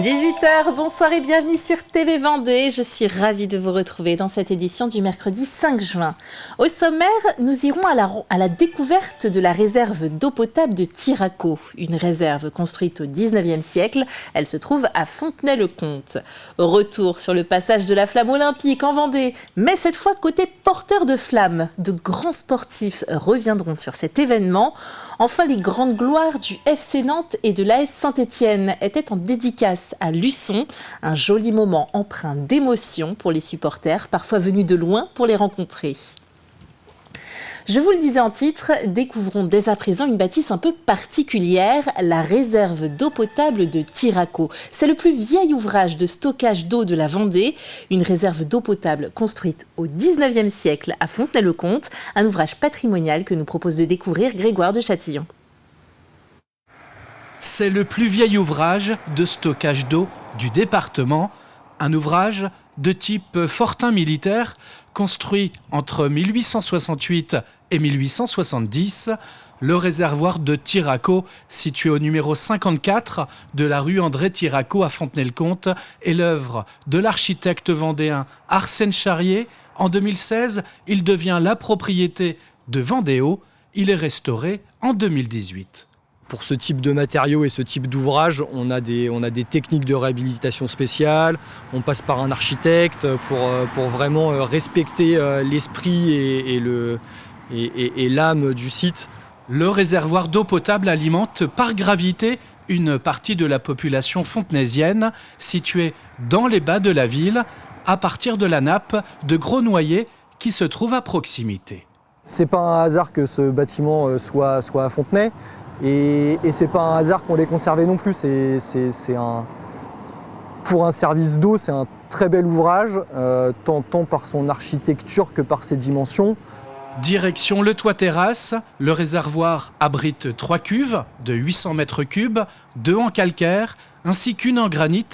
18h, bonsoir et bienvenue sur TV Vendée. Je suis ravie de vous retrouver dans cette édition du mercredi 5 juin. Au sommaire, nous irons à la découverte de la réserve d'eau potable de Tiraco, une réserve construite au 19e siècle. Elle se trouve à Fontenay-le-Comte. Retour sur le passage de la flamme olympique en Vendée, mais cette fois côté porteur de flammes. De grands sportifs reviendront sur cet événement. Enfin, les grandes gloires du FC Nantes et de l'AS Saint-Étienne étaient en dédicace à Luçon, un joli moment empreint d'émotion pour les supporters, parfois venus de loin pour les rencontrer. Je vous le disais en titre, découvrons dès à présent une bâtisse un peu particulière, la réserve d'eau potable de Tiraco. C'est le plus vieil ouvrage de stockage d'eau de la Vendée, une réserve d'eau potable construite au 19e siècle à Fontenay-le-Comte, un ouvrage patrimonial que nous propose de découvrir Grégoire de Châtillon. C'est le plus vieil ouvrage de stockage d'eau du département, un ouvrage de type fortin militaire construit entre 1868 et 1870, le réservoir de Tiraco, situé au numéro 54 de la rue André Tiraco à Fontenay-le-Comte, est l'œuvre de l'architecte vendéen Arsène Charrier. En 2016, il devient la propriété de Vendéo. Il est restauré en 2018. Pour ce type de matériaux et ce type d'ouvrage, on a des techniques de réhabilitation spéciales, on passe par un architecte pour vraiment respecter l'esprit et l'âme du site. Le réservoir d'eau potable alimente par gravité une partie de la population fontenaisienne située dans les bas de la ville, à partir de la nappe de Grosnoyer qui se trouve à proximité. C'est pas un hasard que ce bâtiment soit à Fontenay. Et c'est pas un hasard qu'on l'ait conservé non plus. Pour un service d'eau, c'est un très bel ouvrage, tant par son architecture que par ses dimensions. Direction le toit-terrasse, le réservoir abrite 3 cuves de 800 mètres cubes, 2 en calcaire, ainsi qu'une en granit,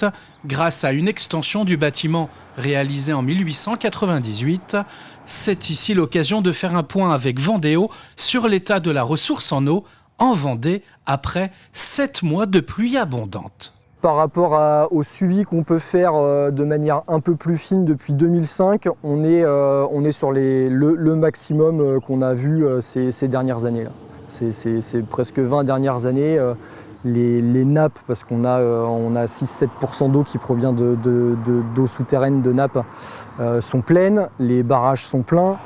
grâce à une extension du bâtiment réalisée en 1898. C'est ici l'occasion de faire un point avec Vendéo sur l'état de la ressource en eau en Vendée après 7 mois de pluie abondante. Par rapport au suivi qu'on peut faire de manière un peu plus fine depuis 2005, on est sur le maximum qu'on a vu ces dernières années. C'est presque 20 dernières années. Les nappes, parce qu'on a 6-7% d'eau qui provient d'eau souterraine de nappes, sont pleines, les barrages sont pleins.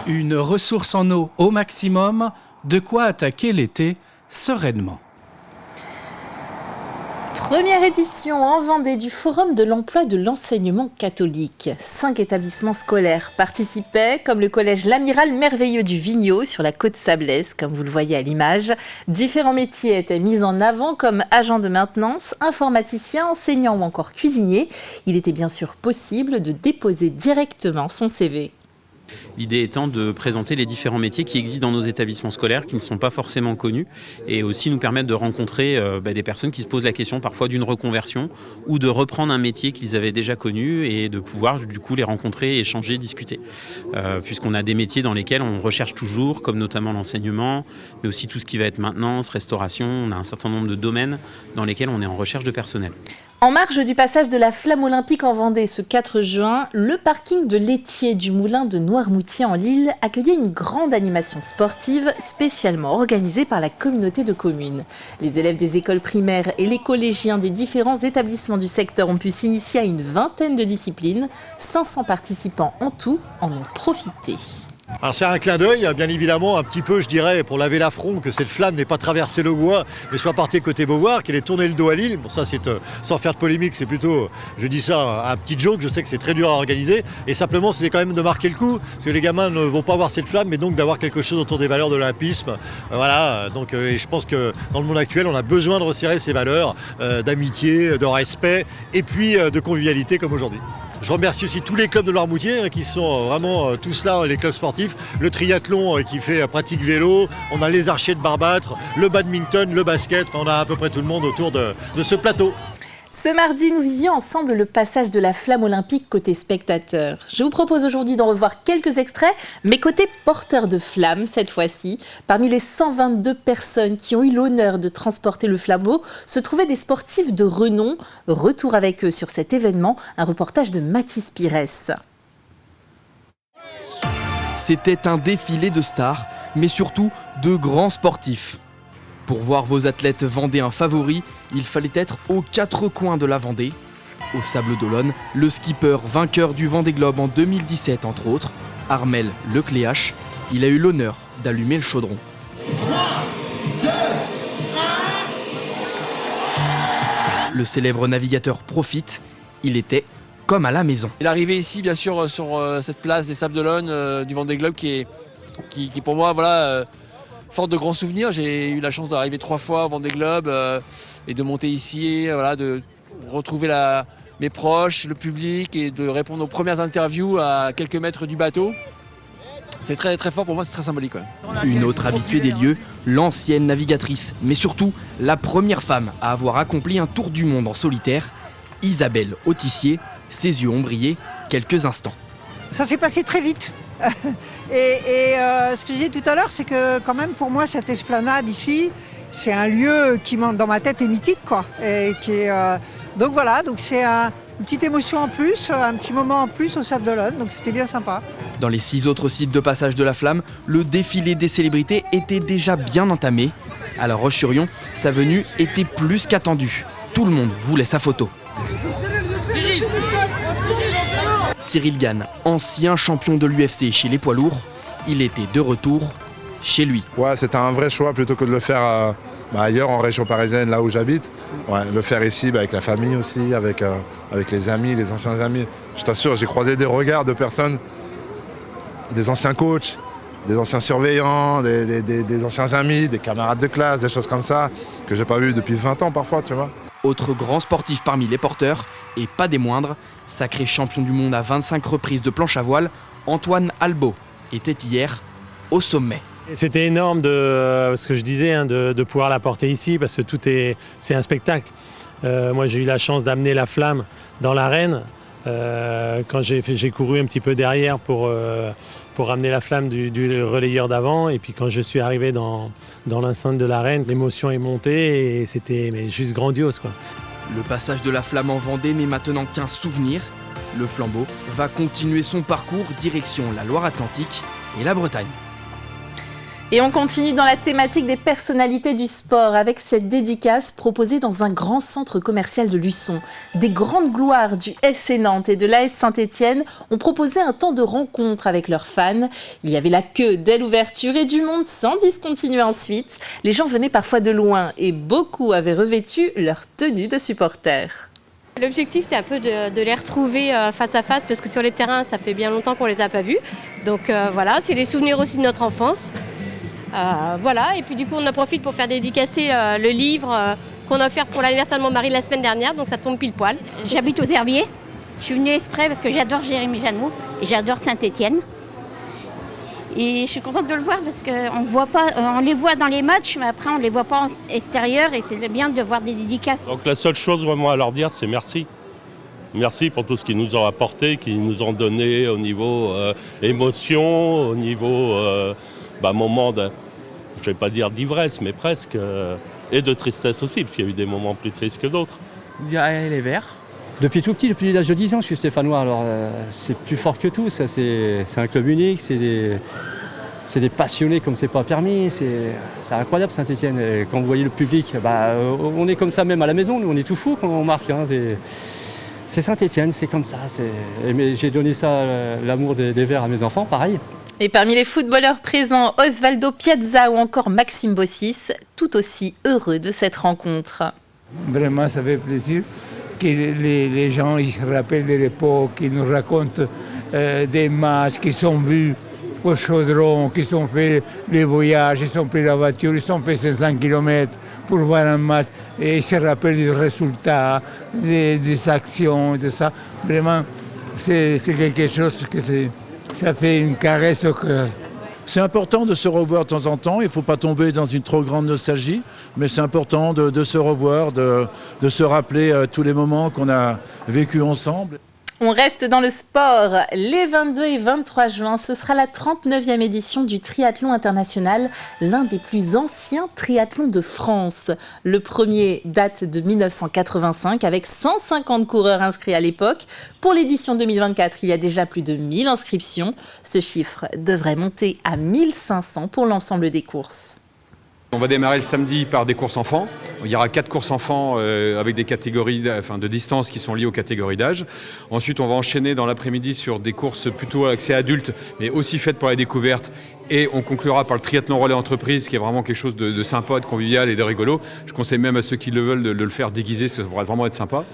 Une ressource en eau au maximum, de quoi attaquer l'été sereinement. Première édition en Vendée du Forum de l'emploi de l'enseignement catholique. 5 établissements scolaires participaient, comme le collège L'Amiral Merveilleux du Vigneaud sur la côte sablaise, comme vous le voyez à l'image. Différents métiers étaient mis en avant comme agents de maintenance, informaticiens, enseignants ou encore cuisiniers. Il était bien sûr possible de déposer directement son CV. L'idée étant de présenter les différents métiers qui existent dans nos établissements scolaires, qui ne sont pas forcément connus, et aussi nous permettre de rencontrer des personnes qui se posent la question parfois d'une reconversion ou de reprendre un métier qu'ils avaient déjà connu et de pouvoir du coup les rencontrer, échanger, discuter. Puisqu'on a des métiers dans lesquels on recherche toujours, comme notamment l'enseignement, mais aussi tout ce qui va être maintenance, restauration. On a un certain nombre de domaines dans lesquels on est en recherche de personnel. En marge du passage de la flamme olympique en Vendée ce 4 juin, le parking de laitier du moulin de Noirmoutier en Lille accueillait une grande animation sportive spécialement organisée par la communauté de communes. Les élèves des écoles primaires et les collégiens des différents établissements du secteur ont pu s'initier à une vingtaine de disciplines. 500 participants en tout en ont profité. Alors c'est un clin d'œil, bien évidemment, un petit peu, je dirais, pour laver l'affront, que cette flamme n'ait pas traversé le bois, mais soit partie côté Beauvoir, qu'elle ait tourné le dos à Lille. Bon, ça, c'est sans faire de polémique, c'est plutôt, je dis ça, un petit joke. Je sais que c'est très dur à organiser, et simplement, c'est quand même de marquer le coup, parce que les gamins ne vont pas voir cette flamme, mais donc d'avoir quelque chose autour des valeurs de l'olympisme. Voilà, donc et je pense que dans le monde actuel, on a besoin de resserrer ces valeurs d'amitié, de respect, et puis de convivialité comme aujourd'hui. Je remercie aussi tous les clubs de Noirmoutier qui sont vraiment tous là, les clubs sportifs. Le triathlon qui fait pratique vélo, on a les archers de Barbâtre, le badminton, le basket, enfin, on a à peu près tout le monde autour de ce plateau. Ce mardi, nous vivions ensemble le passage de la flamme olympique côté spectateurs. Je vous propose aujourd'hui d'en revoir quelques extraits, mais côté porteurs de flammes cette fois-ci. Parmi les 122 personnes qui ont eu l'honneur de transporter le flambeau, se trouvaient des sportifs de renom. Retour avec eux sur cet événement, un reportage de Mathis Pires. C'était un défilé de stars, mais surtout de grands sportifs. Pour voir vos athlètes vendéens favoris, il fallait être aux 4 coins de la Vendée. Au Sables d'Olonne, le skipper vainqueur du Vendée Globe en 2017 entre autres, Armel Lecléache, il a eu l'honneur d'allumer le chaudron. 3, 2, 1. Le célèbre navigateur profite, il était comme à la maison. Il est arrivé ici bien sûr sur cette place des Sables d'Olonne du Vendée Globe qui pour moi voilà, forte de grands souvenirs. J'ai eu la chance d'arriver 3 fois au Vendée Globe et de monter ici, voilà, de retrouver mes proches, le public et de répondre aux premières interviews à quelques mètres du bateau. C'est très très fort pour moi, c'est très symbolique. Ouais. Une autre habituée des lieux, l'ancienne navigatrice, mais surtout la première femme à avoir accompli un tour du monde en solitaire, Isabelle Autissier. Ses yeux ont brillé quelques instants. Ça s'est passé très vite. Ce que je disais tout à l'heure, c'est que quand même pour moi cette esplanade ici, c'est un lieu qui dans ma tête est mythique, quoi. Donc voilà, donc c'est une petite émotion en plus, un petit moment en plus au Sables d'Olonne, donc c'était bien sympa. Dans les 6 autres sites de passage de la flamme, le défilé des célébrités était déjà bien entamé. À La Roche-sur-Yon, sa venue était plus qu'attendue. Tout le monde voulait sa photo. Cyril Gane, ancien champion de l'UFC chez les poids lourds, il était de retour chez lui. Ouais, c'était un vrai choix plutôt que de le faire ailleurs en région parisienne, là où j'habite. Ouais, le faire ici avec la famille aussi, avec les amis, les anciens amis. Je t'assure, j'ai croisé des regards de personnes, des anciens coachs, des anciens surveillants, des anciens amis, des camarades de classe, des choses comme ça, que j'ai pas vues depuis 20 ans parfois, tu vois. Autre grand sportif parmi les porteurs, et pas des moindres, sacré champion du monde à 25 reprises de planche à voile, Antoine Albo était hier au sommet. C'était énorme ce que je disais, de pouvoir la porter ici parce que c'est un spectacle. Moi j'ai eu la chance d'amener la flamme dans l'arène quand j'ai couru un petit peu derrière pour ramener la flamme du relayeur d'avant, et puis quand je suis arrivé dans l'enceinte de l'arène, l'émotion est montée et c'était juste grandiose, quoi. Le passage de la flamme en Vendée n'est maintenant qu'un souvenir. Le flambeau va continuer son parcours direction la Loire-Atlantique et la Bretagne. Et on continue dans la thématique des personnalités du sport avec cette dédicace proposée dans un grand centre commercial de Luçon. Des grandes gloires du FC Nantes et de l'AS Saint-Etienne ont proposé un temps de rencontre avec leurs fans. Il y avait la queue dès l'ouverture et du monde sans discontinuer ensuite. Les gens venaient parfois de loin et beaucoup avaient revêtu leur tenue de supporters. L'objectif, c'est un peu de les retrouver face à face parce que sur les terrains, ça fait bien longtemps qu'on ne les a pas vus. Donc voilà, c'est les souvenirs aussi de notre enfance. Voilà, et puis du coup on en profite pour faire dédicacer le livre qu'on a offert pour l'anniversaire de mon mari la semaine dernière, donc ça tombe pile poil. J'habite aux Herbiers, je suis venue exprès parce que j'adore Jérémy Janot et j'adore Saint-Etienne. Et je suis contente de le voir parce qu'on les voit dans les matchs, mais après on ne les voit pas en extérieur et c'est bien de voir des dédicaces. Donc la seule chose vraiment à leur dire, c'est merci. Merci pour tout ce qu'ils nous ont apporté, qu'ils nous ont donné au niveau émotion, au niveau moment de, je ne vais pas dire d'ivresse, mais presque, et de tristesse aussi, parce qu'il y a eu des moments plus tristes que d'autres. Les Verts. Depuis tout petit, depuis l'âge de 10 ans, je suis stéphanois, alors c'est plus fort que tout, ça, c'est un club unique, c'est des passionnés comme c'est pas permis, c'est incroyable Saint-Etienne. Quand vous voyez le public, on est comme ça même à la maison, nous on est tout fou quand on marque. Hein, c'est Saint-Etienne, c'est comme ça. Mais j'ai donné ça, l'amour des Verts à mes enfants, pareil. Et parmi les footballeurs présents, Osvaldo Piazza ou encore Maxime Bossis, tout aussi heureux de cette rencontre. Vraiment, ça fait plaisir que les gens ils se rappellent de l'époque, qu'ils nous racontent des matchs qu'ils ont vus au chaudron, qu'ils ont fait les voyages, ils ont pris la voiture, ils ont fait 500 km pour voir un match et ils se rappellent des résultats, des actions, de ça. Vraiment, c'est quelque chose que ça fait une caresse au cœur. C'est important de se revoir de temps en temps, il ne faut pas tomber dans une trop grande nostalgie, mais c'est important de se revoir, de se rappeler tous les moments qu'on a vécus ensemble. On reste dans le sport. Les 22 et 23 juin, ce sera la 39e édition du triathlon international, l'un des plus anciens triathlons de France. Le premier date de 1985 avec 150 coureurs inscrits à l'époque. Pour l'édition 2024, il y a déjà plus de 1000 inscriptions. Ce chiffre devrait monter à 1500 pour l'ensemble des courses. On va démarrer le samedi par des courses enfants. Il y aura 4 courses enfants avec des catégories de distance qui sont liées aux catégories d'âge. Ensuite, on va enchaîner dans l'après-midi sur des courses plutôt axées adultes, mais aussi faites pour la découverte. Et on conclura par le triathlon relais entreprise, qui est vraiment quelque chose de sympa, de convivial et de rigolo. Je conseille même à ceux qui le veulent de le faire déguiser, ça pourrait vraiment être sympa.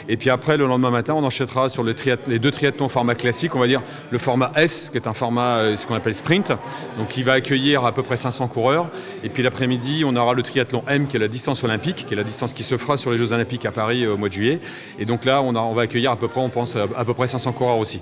Et puis après, le lendemain matin, on enchaînera sur les 2 triathlons format classique, on va dire le format S, qui est un format, ce qu'on appelle sprint, donc qui va accueillir à peu près 500 coureurs. Et puis l'après-midi, on aura le triathlon M, qui est la distance olympique, qui est la distance qui se fera sur les Jeux Olympiques à Paris au mois de juillet. Et donc là, on va accueillir à peu près, on pense, à peu près 500 coureurs aussi.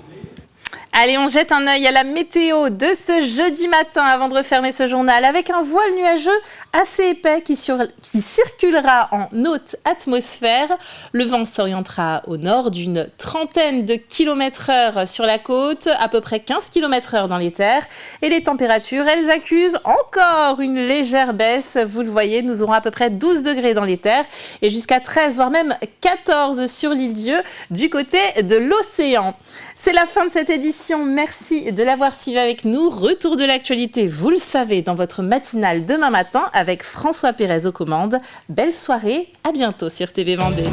Allez, on jette un œil à la météo de ce jeudi matin avant de refermer ce journal avec un voile nuageux assez épais qui circulera en haute atmosphère. Le vent s'orientera au nord d'une trentaine de km/h sur la côte, à peu près 15 km/h dans les terres. Et les températures, elles accusent encore une légère baisse. Vous le voyez, nous aurons à peu près 12 degrés dans les terres et jusqu'à 13, voire même 14 sur l'île Dieu du côté de l'océan. C'est la fin de cette édition. Merci de l'avoir suivi avec nous. Retour de l'actualité, vous le savez, dans votre matinale demain matin avec François Pérez aux commandes. Belle soirée, à bientôt sur TV Vendée.